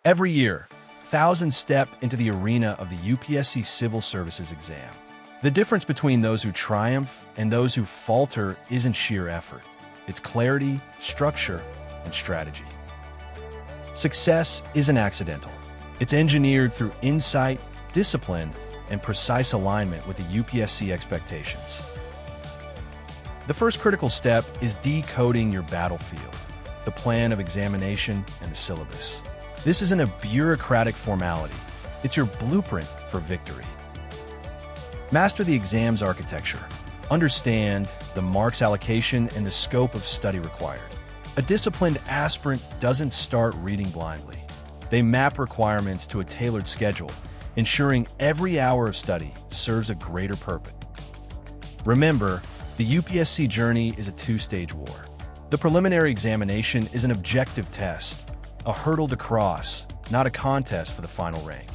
Every year, thousands step into the arena of the UPSC Civil Services exam. The difference between those who triumph and those who falter isn't sheer effort. It's clarity, structure, and strategy. Success isn't accidental. It's engineered through insight, discipline, and precise alignment with the UPSC expectations. The first critical step is decoding your battlefield, the plan of examination and the syllabus. This isn't a bureaucratic formality. It's your blueprint for victory. Master the exam's architecture. Understand the marks allocation and the scope of study required. A disciplined aspirant doesn't start reading blindly. They map requirements to a tailored schedule, ensuring every hour of study serves a greater purpose. Remember, the UPSC journey is a two-stage war. The preliminary examination is an objective test, a hurdle to cross, not a contest for the final rank.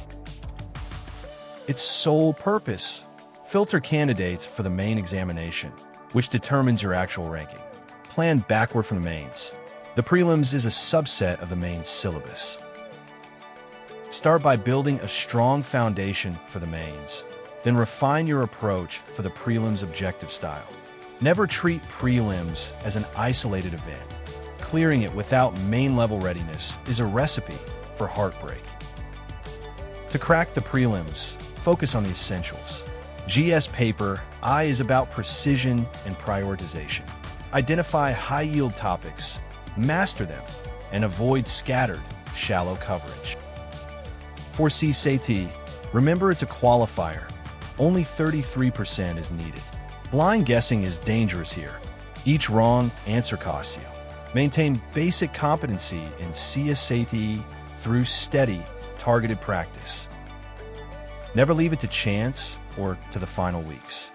Its sole purpose: filter candidates for the main examination, which determines your actual ranking. Plan backward from the mains. The prelims is a subset of the main syllabus. Start by building a strong foundation for the mains, then refine your approach for the prelims objective style. Never treat prelims as an isolated event. Clearing it without main-level readiness is a recipe for heartbreak. To crack the prelims, focus on the essentials. GS Paper I is about precision and prioritization. Identify high-yield topics, master them, and avoid scattered, shallow coverage. For CSAT, remember it's a qualifier. Only 33% is needed. Blind guessing is dangerous here. Each wrong answer costs you. Maintain basic competency in CSAT through steady, targeted practice. Never leave it to chance or to the final weeks.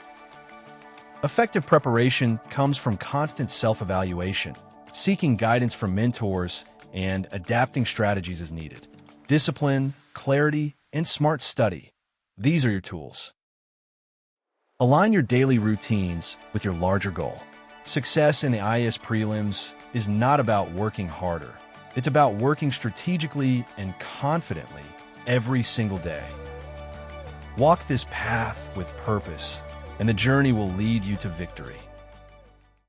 Effective preparation comes from constant self-evaluation, seeking guidance from mentors, and adapting strategies as needed. Discipline, clarity, and smart study. These are your tools. Align your daily routines with your larger goal. Success in the IAS prelims is not about working harder. It's about working strategically and confidently every single day. Walk this path with purpose, and the journey will lead you to victory.